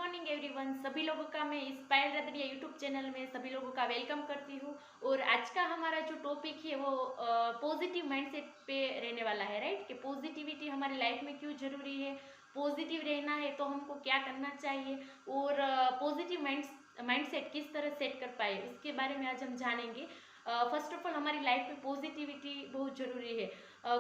Morning everyone. सभी लोगों का मैं इंस्पायर रतड़िया यूट्यूब चैनल में सभी लोगों का वेलकम करती हूँ। और आज का हमारा जो टॉपिक है वो पॉजिटिव माइंडसेट पे रहने वाला है, राइट। कि पॉजिटिविटी हमारी लाइफ में क्यों ज़रूरी है, पॉजिटिव रहना है तो हमको क्या करना चाहिए, और पॉजिटिव माइंडसेट किस तरह सेट कर पाए, इसके बारे में आज हम जानेंगे। फर्स्ट ऑफ ऑल हमारी लाइफ में पॉजिटिविटी बहुत ज़रूरी है।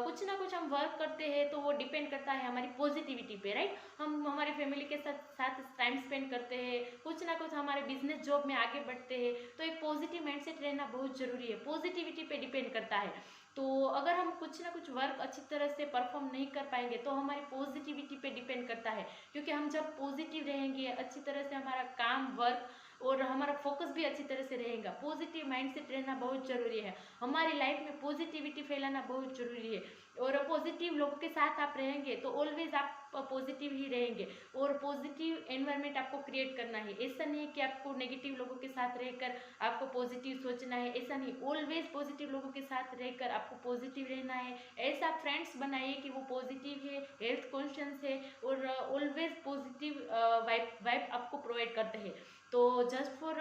कुछ ना कुछ हम वर्क करते हैं तो वो डिपेंड करता है हमारी पॉजिटिविटी पे, राइट। हम हमारी फैमिली के साथ टाइम स्पेंड करते हैं, कुछ ना कुछ हमारे बिजनेस जॉब में आगे बढ़ते हैं, तो एक पॉजिटिव माइंडसेट रहना बहुत ज़रूरी है, पॉजिटिविटी पे डिपेंड करता है। तो अगर हम कुछ ना कुछ वर्क अच्छी तरह से परफॉर्म नहीं कर पाएंगे तो हमारी पॉजिटिविटी पे डिपेंड करता है। क्योंकि हम जब पॉजिटिव रहेंगे, अच्छी तरह से हमारा काम वर्क और हमारा फोकस भी अच्छी तरह से रहेगा। पॉजिटिव माइंडसेट रहना बहुत ज़रूरी है, हमारी लाइफ में पॉजिटिविटी फैलाना बहुत ज़रूरी है। और पॉजिटिव लोगों के साथ आप रहेंगे तो ऑलवेज आप पॉजिटिव ही रहेंगे। और पॉजिटिव एनवायरनमेंट आपको क्रिएट करना है। ऐसा नहीं है कि आपको नेगेटिव लोगों के साथ रहकर आपको पॉजिटिव सोचना है, ऐसा नहीं। ऑलवेज पॉजिटिव लोगों के साथ रहकर आपको पॉजिटिव रहना है। ऐसा फ्रेंड्स बनाइए कि वो पॉजिटिव है, हेल्थ कॉन्शियस है और ऑलवेज पॉजिटिव वाइब आपको प्रोवाइड करते हैं। तो जस्ट फॉर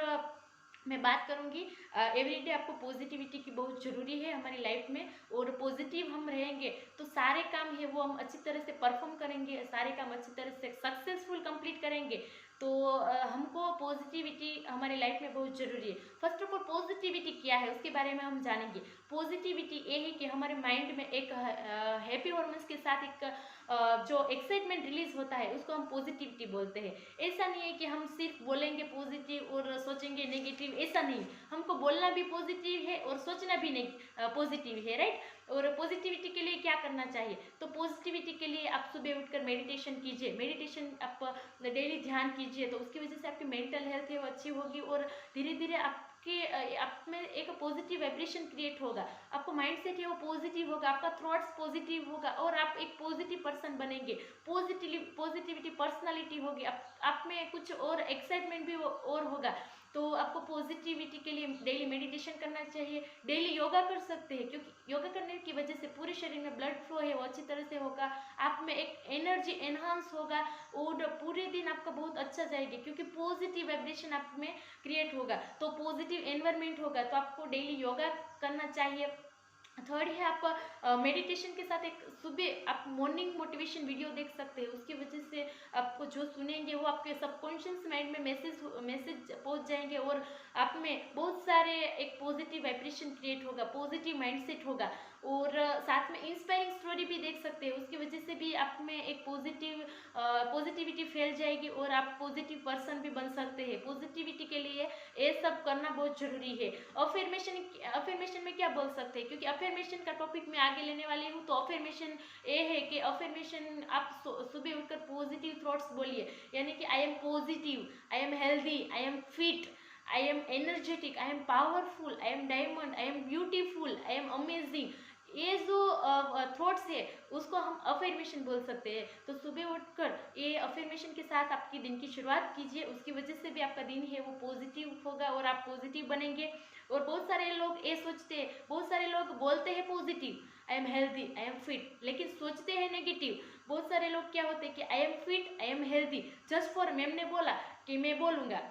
मैं बात करूंगी, एवरीडे आपको पॉजिटिविटी की बहुत ज़रूरी है हमारी लाइफ में। और पॉजिटिव हम रहेंगे तो सारे काम है वो हम अच्छी तरह से परफॉर्म करेंगे, सारे काम अच्छी तरह से सक्सेसफुल कंप्लीट करेंगे। तो हमको पॉजिटिविटी हमारी लाइफ में बहुत ज़रूरी है। फर्स्ट ऑफ ऑल पॉजिटिविटी क्या है उसके बारे में हम जानेंगे। पॉजिटिविटी ये है कि हमारे माइंड में एक हैप्पी हार्मोन्स के साथ एक जो एक्साइटमेंट रिलीज होता है उसको हम पॉजिटिविटी बोलते हैं। ऐसा नहीं है कि हम सिर्फ बोलेंगे पॉजिटिव और सोचेंगे नेगेटिव, ऐसा नहीं। हमको बोलना भी पॉजिटिव है और सोचना भी पॉजिटिव है, राइट। और पॉजिटिविटी के लिए क्या करना चाहिए, तो पॉजिटिविटी के लिए आप सुबह उठकर मेडिटेशन कीजिए। मेडिटेशन आप डेली ध्यान कीजिए तो उसकी वजह से आपकी मेंटल हेल्थ है वो अच्छी होगी और धीरे धीरे आप में एक पॉजिटिव वाइब्रेशन क्रिएट होगा। आपको माइंडसेट है वो पॉजिटिव होगा, आपका थॉट्स पॉजिटिव होगा और आप एक पॉजिटिव पर्सन बनेंगे। पॉजिटिविटी पर्सनालिटी होगी, आप में कुछ और एक्साइटमेंट भी और होगा। तो आपको पॉजिटिविटी के लिए डेली मेडिटेशन करना चाहिए, डेली योगा कर सकते हैं। क्योंकि योगा करने की वजह से पूरे शरीर में ब्लड फ्लो है वो अच्छी तरह से होगा, आप में एक एनर्जी एनहांस होगा और पूरे दिन आपका बहुत अच्छा जाएगा। क्योंकि पॉजिटिव वाइब्रेशन आप में क्रिएट होगा तो पॉजिटिव एनवायरनमेंट होगा। तो आपको डेली योगा करना चाहिए। थर्ड है, आप मेडिटेशन के साथ एक सुबह आप मॉर्निंग मोटिवेशन वीडियो देख सकते हैं। उसकी वजह से आपको जो सुनेंगे वो आपके सबकॉन्शियस माइंड में मैसेज पहुंच जाएंगे और आप में बहुत सारे एक पॉजिटिव वाइब्रेशन क्रिएट होगा, पॉजिटिव माइंडसेट होगा। और साथ में इंस्पायरिंग स्टोरी भी देख सकते हैं, उसकी वजह से भी आप में एक पॉजिटिविटी फैल जाएगी और आप पॉजिटिव पर्सन भी बन सकते हैं। पॉजिटिविटी के लिए ये सब करना बहुत जरूरी है। अफर्मेशन में क्या बोल सकते हैं, क्योंकि अफर्मेशन का टॉपिक मैं आगे लेने वाली हूँ। तो अफर्मेशन ये है कि अफर्मेशन आप सुबह उठकर पॉजिटिव थॉट्स बोलिए, यानी कि I am positive, I am healthy, I am fit, I am energetic, I am powerful, I am diamond, I am beautiful, I am amazing. ये जो थॉट्स है उसको हम अफर्मेशन बोल सकते हैं। तो सुबह उठकर ये अफर्मेशन के साथ आपकी दिन की शुरुआत कीजिए, उसकी वजह से भी आपका दिन है वो पॉजिटिव होगा और आप पॉजिटिव बनेंगे। और बहुत सारे लोग ये सोचते हैं, बहुत सारे लोग बोलते हैं positive, I am healthy, I am fit, लेकिन सोचते हैं नेगेटिव। बहुत सारे लोग क्या होते हैं कि I am fit, I am healthy, just for ma'am ने बोला कि मैं बोलूँगा,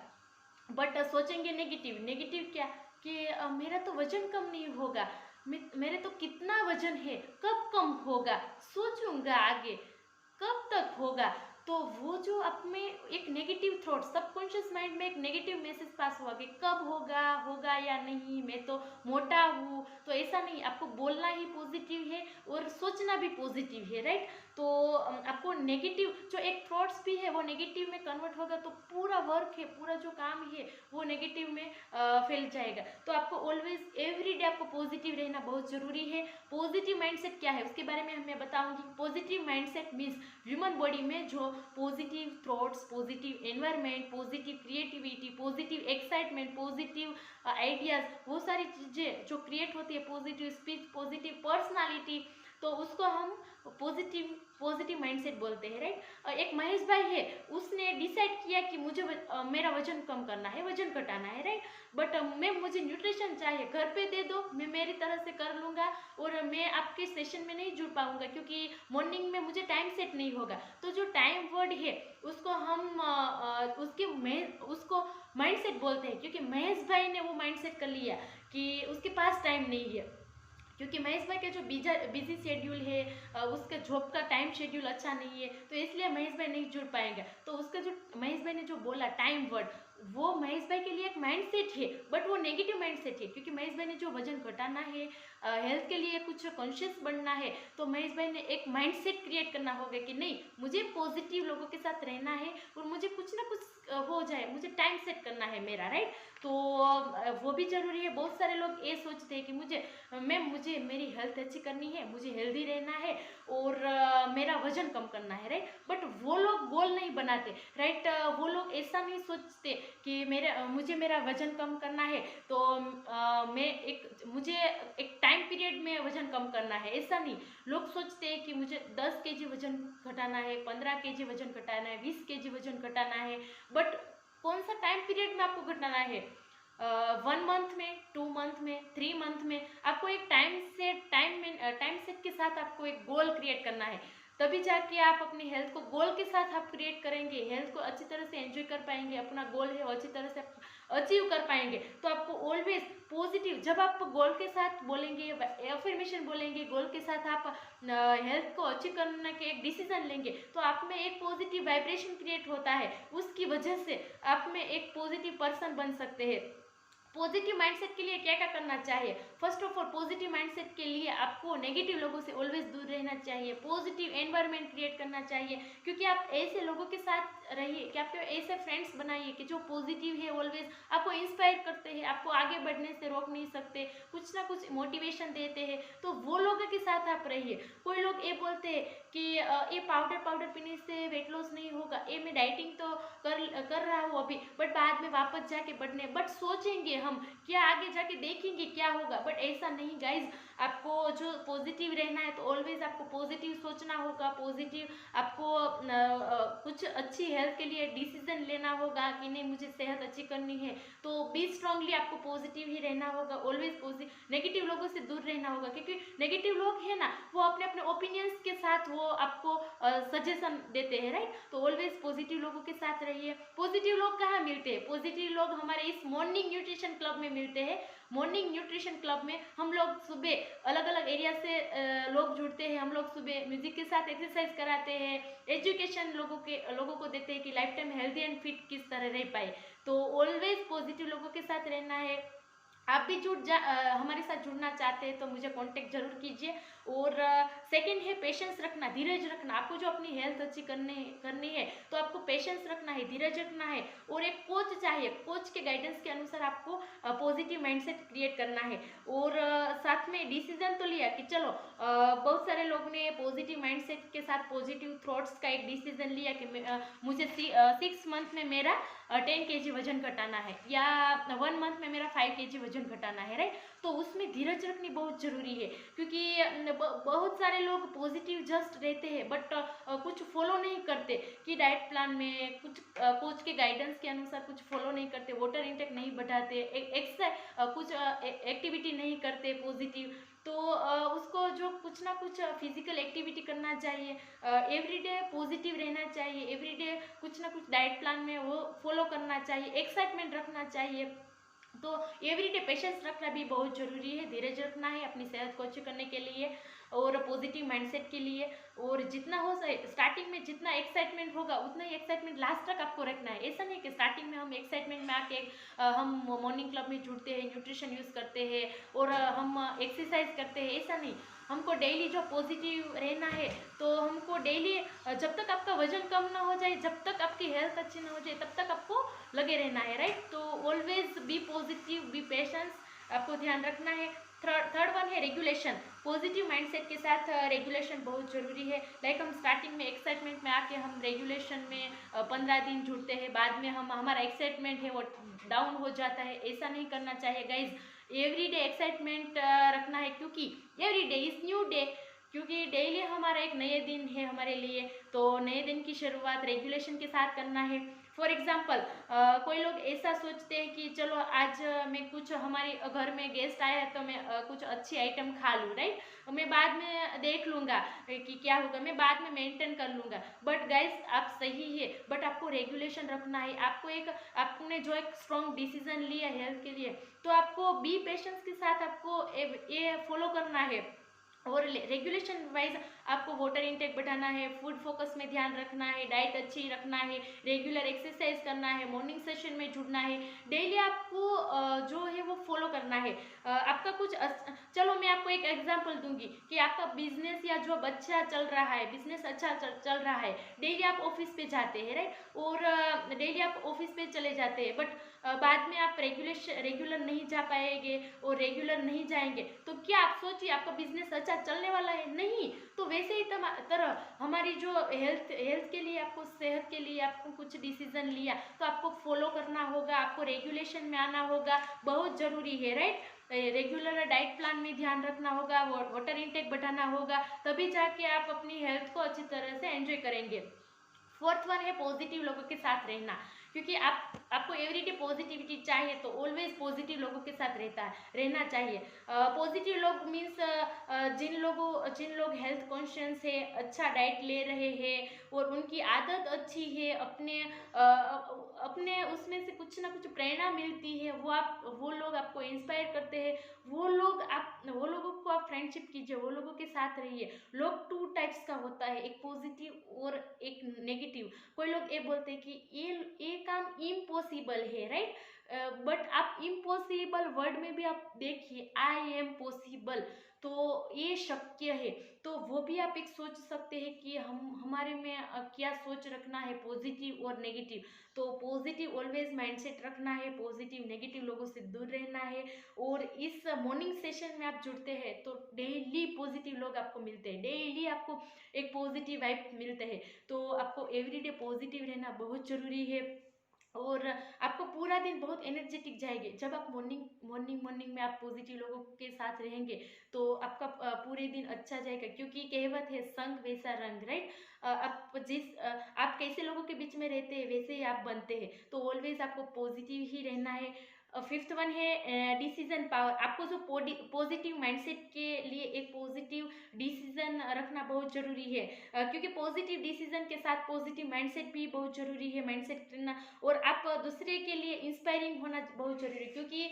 बट सोचेंगे नेगेटिव। नेगेटिव क्या कि मेरा तो वजन कम नहीं होगा, मेरे तो कितना वजन है, कब कम होगा, सोचूंगा आगे कब तक होगा। तो वो जो आप में एक नेगेटिव थॉट, सबकॉन्शियस माइंड में एक नेगेटिव मैसेज पास हुआ कि कब होगा, होगा या नहीं, मैं तो मोटा हूँ। तो ऐसा नहीं, आपको बोलना ही पॉजिटिव है और सोचना भी पॉजिटिव है, राइट। तो आपको नेगेटिव जो एक थॉट्स भी है वो नेगेटिव में कन्वर्ट होगा तो पूरा वर्क है, पूरा जो काम है वो नेगेटिव में फैल जाएगा। तो आपको ऑलवेज एवरीडे आपको पॉजिटिव रहना बहुत जरूरी है। पॉजिटिव माइंडसेट क्या है उसके बारे में मैं बताऊंगी। Positive mindset means human body में जो positive thoughts, positive environment, positive creativity, positive excitement, positive ideas, वो सारी चीज़ें जो क्रिएट होती है, पॉजिटिव स्पीच, पॉजिटिव पर्सनालिटी, तो उसको हम पॉजिटिव माइंडसेट बोलते हैं, राइट। एक महेश भाई है, उसने डिसाइड किया कि मुझे मेरा वजन कम करना है, वजन घटाना है, राइट। बट मैम मुझे न्यूट्रिशन चाहिए, घर पे दे दो, मैं मेरी तरह से कर लूँगा और मैं आपके सेशन में नहीं जुड़ पाऊँगा क्योंकि मॉर्निंग में मुझे टाइम सेट नहीं होगा। तो जो टाइम वर्ड है उसको हम उसको माइंडसेट बोलते हैं, क्योंकि महेश भाई ने वो माइंडसेट कर लिया कि उसके पास टाइम नहीं है, क्योंकि महेश भाई का जो बिजी शेड्यूल है, उसका जॉब का टाइम शेड्यूल अच्छा नहीं है, तो इसलिए महेश भाई नहीं जुड़ पाएंगे। तो उसका जो महेश भाई ने जो बोला टाइम वर्ड, वो महेश भाई के लिए एक माइंडसेट है, बट वो नेगेटिव माइंडसेट है, क्योंकि महेश भाई ने जो वजन घटाना है, हेल्थ के लिए कुछ कॉन्शियस बनना है, तो महेश भाई ने एक माइंडसेट क्रिएट करना होगा कि नहीं, मुझे पॉजिटिव लोगों के साथ रहना है और मुझे कुछ ना कुछ हो जाए, मुझे टाइम सेट करना है मेरा, राइट। तो वो भी जरूरी है। बहुत सारे लोग ये सोचते हैं कि मुझे मेरी हेल्थ अच्छी करनी है, मुझे हेल्दी रहना है और मेरा वजन कम करना है, राइट। बट वो लोग गोल नहीं बनाते, राइट। वो लोग ऐसा नहीं सोचते कि मुझे मेरा वजन कम करना है, तो मुझे एक टाइम पीरियड में वजन कम करना है, ऐसा नहीं। लोग सोचते हैं कि मुझे 10 केजी वजन घटाना है, 15 केजी वजन घटाना है, 20 केजी वजन घटाना है, बट कौन सा टाइम पीरियड में आपको घटाना है? 1 मंथ में, 2 मंथ में, 3 मंथ में? आपको एक टाइम सेट के साथ आपको एक गोल क्रिएट करना है, तभी जाके आप अपनी हेल्थ को गोल के साथ आप क्रिएट करेंगे, हेल्थ को अच्छी तरह से एंजॉय कर पाएंगे, अपना गोल है वो अच्छी तरह से अचीव कर पाएंगे। तो आपको ऑलवेज पॉजिटिव, जब आप गोल के साथ बोलेंगे, एफर्मेशन बोलेंगे, गोल के साथ आप हेल्थ को अचीव करने के एक डिसीजन लेंगे, तो आप में एक पॉजिटिव वाइब्रेशन क्रिएट होता है, उसकी वजह से आप में एक पॉजिटिव पर्सन बन सकते हैं। पॉजिटिव माइंडसेट के लिए क्या क्या करना चाहिए? First of all, positive mindset के लिए आपको नेगेटिव लोगों से ऑलवेज दूर रहना चाहिए, पॉजिटिव एनवायरनमेंट क्रिएट करना चाहिए, क्योंकि आप ऐसे लोगों के साथ रहिए कि आपके ऐसे फ्रेंड्स बनाइए कि जो पॉजिटिव है, ऑलवेज आपको इंस्पायर करते हैं, आपको आगे बढ़ने से रोक नहीं सकते, कुछ ना कुछ मोटिवेशन देते हैं, तो वो लोगों के साथ आप रहिए। कोई लोग ये बोलते हैं कि ये पाउडर पीने से वेट लॉस नहीं होगा, ये मैं डाइटिंग तो कर रहा हूँ अभी, बट बाद में वापस जाके बढ़ने, बट सोचेंगे हम क्या आगे जाके देखेंगे क्या होगा, बट ऐसा नहीं गाइज। आपको जो पॉजिटिव रहना है तो ऑलवेज आपको पॉजिटिव सोचना होगा, पॉजिटिव आपको कुछ अच्छी हेल्थ के लिए डिसीजन लेना होगा कि नहीं मुझे सेहत अच्छी करनी है, तो बी स्ट्रांगली आपको पॉजिटिव ही रहना होगा, ऑलवेज पॉजिटिव। नेगेटिव लोगों से दूर रहना होगा, क्योंकि नेगेटिव लोग है ना, वो अपने अपने ओपिनियंस के साथ वो आपको सजेशन देते हैं, राइट। तो ऑलवेज पॉजिटिव लोगों के साथ रहिए। पॉजिटिव लोग कहाँ मिलते हैं? पॉजिटिव लोग हमारे इस मॉर्निंग न्यूट्रिशन क्लब में मिलते हैं। मॉर्निंग न्यूट्रिशन क्लब में हम लोग सुबह अलग अलग एरिया से लोग जुड़ते हैं, हम लोग सुबह म्यूजिक के साथ एक्सरसाइज कराते हैं, एजुकेशन लोगों को देते हैं कि life time healthy and fit किस तरह रह पाए। तो ऑलवेज पॉजिटिव लोगों के साथ रहना है। आप भी हमारे साथ जुड़ना चाहते हैं तो मुझे कांटेक्ट जरूर कीजिए। और सेकंड है पेशेंस रखना, धीरज रखना। आपको जो अपनी हेल्थ अच्छी करनी है तो आपको पेशेंस रखना है, धीरज रखना है, और एक कोच चाहिए। कोच के गाइडेंस के अनुसार आपको पॉजिटिव माइंडसेट क्रिएट करना है। और साथ में डिसीजन तो लिया कि चलो, बहुत सारे लोग ने पॉजिटिव माइंडसेट के साथ पॉजिटिव थॉट्स का एक डिसीजन लिया कि मुझे 6 मंथ में मेरा 10 kg वजन घटाना है, या 1 मंथ में मेरा 5 kg वजन घटाना है, राइट। तो उसमें धीरज रखनी बहुत जरूरी है, क्योंकि बहुत सारे लोग पॉजिटिव जस्ट रहते हैं बट कुछ फॉलो नहीं करते कि डाइट प्लान में कुछ कोच के गाइडेंस के अनुसार कुछ फॉलो नहीं करते, वाटर इंटेक नहीं बढ़ाते, एक्सरसाइज कुछ एक्टिविटी नहीं करते पॉजिटिव। तो उसको जो कुछ ना कुछ फिजिकल एक्टिविटी करना चाहिए, एवरीडे पॉजिटिव रहना चाहिए, एवरीडे कुछ ना कुछ डाइट प्लान में वो फॉलो करना चाहिए, एक्साइटमेंट रखना चाहिए। तो एवरीडे पेशेंस रखना भी बहुत जरूरी है, धीरज रखना है अपनी सेहत को अच्छी करने के लिए और पॉजिटिव माइंडसेट के लिए। और जितना हो सके स्टार्टिंग में जितना एक्साइटमेंट होगा उतना ही एक्साइटमेंट लास्ट तक आपको रखना है। ऐसा नहीं कि स्टार्टिंग में हम एक्साइटमेंट में आके हम मॉर्निंग क्लब में जुड़ते हैं, न्यूट्रिशन यूज़ करते हैं और हम एक्सरसाइज करते हैं, ऐसा नहीं। हमको डेली जो पॉजिटिव रहना है तो हमको डेली, जब तक आपका वजन कम ना हो जाए, जब तक आपकी हेल्थ अच्छी ना हो जाए, तब तक आपको लगे रहना है, राइट। तो always be positive, B patience, आपको ध्यान रखना है। थर्ड वन है रेगुलेशन। पॉजिटिव माइंडसेट के साथ रेगुलेशन बहुत जरूरी है। लाइक हम स्टार्टिंग में एक्साइटमेंट में आके हम रेगुलेशन में 15 दिन जुड़ते हैं, बाद में हमारा एक्साइटमेंट है वो डाउन हो जाता है, ऐसा नहीं करना चाहिए गाइज। एवरीडे एक्साइटमेंट रखना है, क्योंकि एवरीडे इज न्यू डे, क्योंकि डेली हमारा एक नए दिन है हमारे लिए, तो नए दिन की शुरुआत रेगुलेशन के साथ करना है। फॉर एग्जाम्पल कोई लोग ऐसा सोचते हैं कि चलो आज मैं कुछ हमारे घर में गेस्ट आया है तो मैं कुछ अच्छी आइटम खा लूँ, राइट, मैं बाद में देख लूँगा कि क्या होगा, मैं बाद में मेंटेन कर लूँगा। बट गाइस आप सही है, बट आपको रेगुलेशन रखना है, आपने जो एक स्ट्रॉन्ग डिसीजन लिया हेल्थ के लिए, तो आपको बी पेशेंस के साथ आपको ये फॉलो करना है। और रेगुलेशन वाइज आपको वाटर इंटेक बढ़ाना है, फूड फोकस में ध्यान रखना है, डाइट अच्छी रखना है, रेगुलर एक्सरसाइज करना है, मॉर्निंग सेशन में जुड़ना है, डेली आपको जो है वो फॉलो करना है। आपका कुछ चलो मैं आपको एक एग्जांपल दूंगी कि आपका बिजनेस या जॉब अच्छा चल रहा है, बिजनेस अच्छा चल रहा है, डेली आप ऑफिस पे जाते हैं, राइट, और डेली आप ऑफिस पे चले जाते हैं, बट बाद में आप रेगुलर नहीं जा पाएंगे और रेगुलर नहीं जाएंगे, तो क्या आप सोचिए आपका बिजनेस अच्छा चलने वाला है? नहीं। तो वैसे ही तरह हमारी जो हेल्थ के लिए, आपको सेहत के लिए आपको कुछ डिसीजन लिया तो आपको फॉलो करना होगा, आपको रेगुलेशन में आना होगा, बहुत जरूरी है, राइट। रेगुलर डाइट प्लान में ध्यान रखना होगा, वाटर इंटेक बढ़ाना होगा, तभी जाके आप अपनी हेल्थ को अच्छी तरह से एंजॉय करेंगे। फोर्थ वन है पॉजिटिव लोगों के साथ रहना, क्योंकि आपको एवरीडे पॉजिटिविटी चाहिए, तो ऑलवेज पॉजिटिव लोगों के साथ रहना चाहिए। पॉजिटिव लोग मीन्स जिन लोग हेल्थ कॉन्शियस है, अच्छा डाइट ले रहे हैं और उनकी आदत अच्छी है, अपने उसमें से कुछ ना कुछ प्रेरणा मिलती है, वो लोग आपको इंस्पायर करते हैं, वो लोगों को आप फ्रेंडशिप कीजिए, वो लोगों के साथ रहिए। लोग टू टाइप्स का होता है, एक पॉजिटिव और एक नेगेटिव। कोई लोग ये बोलते हैं कि ये काम इम्पॉसिबल है, राइट, बट आप इम्पॉसिबल वर्ड में भी आप देखिए, आई एम पॉसिबल, तो ये शक्य है। तो वो भी आप एक सोच सकते हैं कि हमारे में क्या सोच रखना है, पॉजिटिव और नेगेटिव। तो पॉजिटिव ऑलवेज माइंडसेट रखना है, पॉजिटिव नेगेटिव लोगों से दूर रहना है। और इस मॉर्निंग सेशन में आप जुड़ते हैं तो डेली पॉजिटिव लोग आपको मिलते हैं, डेली आपको एक पॉजिटिव वाइब मिलते हैं, तो आपको एवरीडे पॉजिटिव रहना बहुत जरूरी है। और आपको पूरा दिन बहुत एनर्जेटिक जाएंगे जब आप मॉर्निंग में आप पॉजिटिव लोगों के साथ रहेंगे, तो आपका पूरे दिन अच्छा जाएगा, क्योंकि कहावत है संग वैसा रंग, राइट। आप कैसे लोगों के बीच में रहते हैं वैसे ही आप बनते हैं, तो ऑलवेज आपको पॉजिटिव ही रहना है। फिफ्थ वन है डिसीजन पावर। आपको जो पॉजिटिव माइंडसेट के लिए एक पॉजिटिव डिसीजन रखना बहुत जरूरी है, क्योंकि पॉजिटिव डिसीजन के साथ पॉजिटिव माइंडसेट भी बहुत जरूरी है, माइंडसेट करना। और आप दूसरे के लिए इंस्पायरिंग होना बहुत जरूरी है, क्योंकि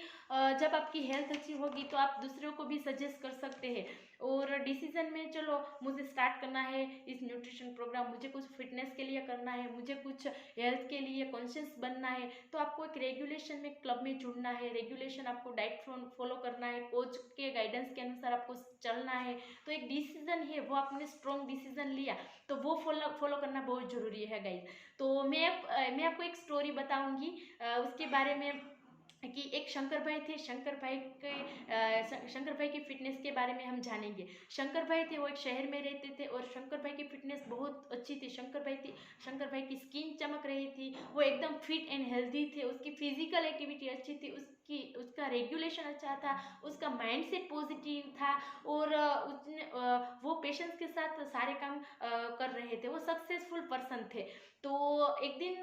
जब आपकी हेल्थ अच्छी होगी तो आप दूसरों को भी सजेस्ट कर सकते हैं। और डिसीजन में चलो मुझे स्टार्ट करना है इस न्यूट्रिशन प्रोग्राम, मुझे कुछ फिटनेस के लिए करना है, मुझे कुछ हेल्थ के लिए कॉन्शियस बनना है, तो आपको एक रेगुलेशन में क्लब में जुड़ना है, रेगुलेशन आपको डाइट फॉलो करना है, कोच के गाइडेंस के अनुसार आपको चलना है। तो एक डिसीजन है, वो आपने स्ट्रॉन्ग डिसीजन लिया, तो वो फॉलो करना बहुत जरूरी है गाइज। तो मैं आपको एक स्टोरी बताऊंगी उसके बारे में, कि एक शंकर भाई थे, शंकर भाई की फिटनेस के बारे में हम जानेंगे। शंकर भाई थे, वो एक शहर में रहते थे और शंकर भाई की फिटनेस बहुत अच्छी थी। शंकर भाई की स्किन चमक रही थी, वो एकदम फिट एंड हेल्दी थे, उसकी फिजिकल एक्टिविटी अच्छी थी, उसका रेगुलेशन अच्छा था, उसका माइंडसेट पॉजिटिव था, और वो पेशेंस के साथ सारे काम कर रहे थे, वो सक्सेसफुल पर्सन थे। तो एक दिन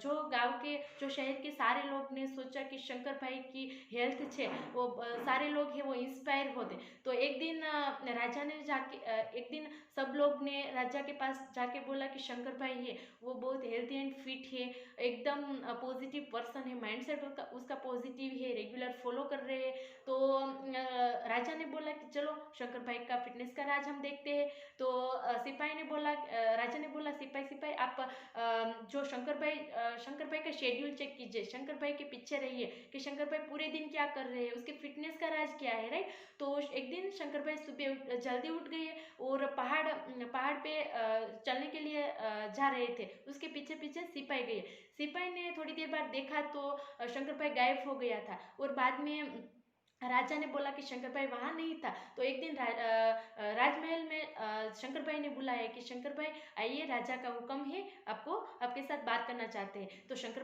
जो शहर के सारे लोग ने सोचा कि शंकर भाई की हेल्थ छे, वो सारे लोग है वो इंस्पायर होते। तो एक दिन राजा ने जाके एक दिन सब लोग ने राजा के पास जाके बोला कि शंकर भाई है वो बहुत हेल्थी एंड फिट है, एकदम पॉजिटिव पर्सन है, माइंडसेट उसका पॉजिटिव है, रेगुलर फॉलो कर रहे हैं। तो राजा ने बोला कि चलो शंकर भाई का फिटनेस का राज हम देखते हैं। तो सिपाही ने बोला, राजा ने बोला, सिपाही आप जो शंकर भाई का शेड्यूल चेक कीजिए, शंकर भाई के पीछे रहिए कि शंकर भाई पूरे दिन क्या कर रहे हैं, उसके फिटनेस का राज क्या है, राइट। तो एक दिन शंकर भाई सुबह जल्दी उठ गए और पहाड़ पे चलने के लिए जा रहे थे, उसके पीछे पीछे सिपाही गए। सिपाही ने थोड़ी देर बाद देखा तो शंकर भाई गायब हो गया था, और बाद में राजा ने बोला कि शंकर भाई वहां नहीं था। तो एक दिन राजमहल में शंकर भाई ने बुलाया कि शंकर भाई आइए, राजा का हुक्म है, आपके साथ बात करना चाहते हैं। तो शंकर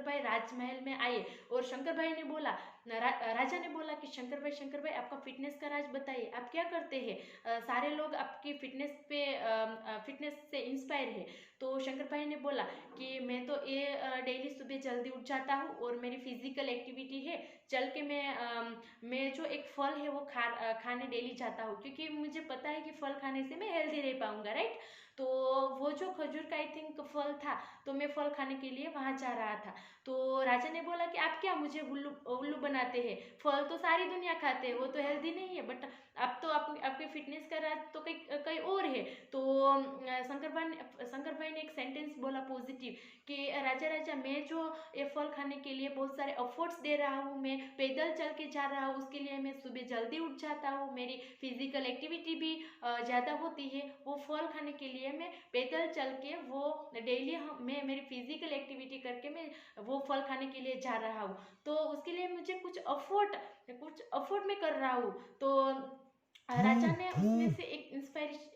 भाई राजमहल में आए और शंकर भाई ने बोला राजा ने बोला कि शंकर भाई आपका फिटनेस का राज बताइए, आप क्या करते हैं? सारे लोग आपकी फिटनेस से इंस्पायर है। तो शंकर भाई ने बोला कि मैं तो ये डेली सुबह जल्दी उठ जाता हूँ और मेरी फिजिकल एक्टिविटी है, चल के मैं जो एक फल है वो खाने डेली जाता हूँ, क्योंकि मुझे पता है कि फल खाने से मैं हेल्दी रह पाऊंगा, राइट। तो वो जो खजूर का आई थिंक फल था, तो मैं फल खाने के लिए वहाँ जा रहा था। तो राजा ने बोला कि आप क्या मुझे उल्लू उल्लू बनाते हैं? फल तो सारी दुनिया खाते हैं, वो तो हेल्दी नहीं है, बट अब तो आपके फिटनेस का राज तो कहीं कहीं और है। तो शंकर भाई ने एक सेंटेंस बोला पॉजिटिव कि राजा राजा मैं जो ये फल खाने के लिए बहुत सारे एफर्ट्स दे रहा हूँ, मैं पैदल चल के जा रहा हूँ, उसके लिए मैं सुबह जल्दी उठ जाता हूँ, मेरी फिजिकल एक्टिविटी भी ज़्यादा होती है, वो फल खाने के लिए मैं पैदल चल के वो डेली मैं मेरी फिजिकल एक्टिविटी करके मैं वो फल खाने के लिए जा रहा हूँ, तो उसके लिए मुझे कुछ अफोर्ड में कर रहा हूँ। तो राजा ने उसमें से एक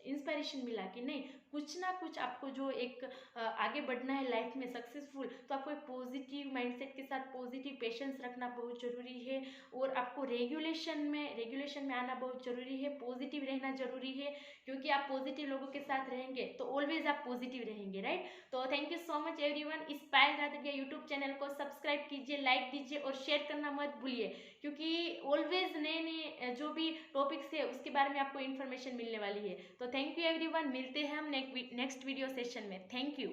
इंस्पायरेशन मिला कि नहीं, कुछ ना कुछ आपको जो एक आगे बढ़ना है लाइफ में सक्सेसफुल, तो आपको एक पॉजिटिव माइंडसेट के साथ पॉजिटिव पेशेंस रखना बहुत जरूरी है, और आपको रेगुलेशन में आना बहुत जरूरी है, पॉजिटिव रहना जरूरी है, क्योंकि आप पॉजिटिव लोगों के साथ रहेंगे तो ऑलवेज आप पॉजिटिव रहेंगे, राइट। तो thank you so much everyone. Inspire Radhika YouTube channel को सब्सक्राइब कीजिए, लाइक दीजिए और शेयर करना मत भूलिए, क्योंकि ऑलवेज नए नए जो भी टॉपिक्स है उसके बारे में आपको इन्फॉर्मेशन मिलने वाली है। तो थैंक यू एवरीवन, मिलते हैं हम नेक्स्ट वीडियो सेशन में। Thank you.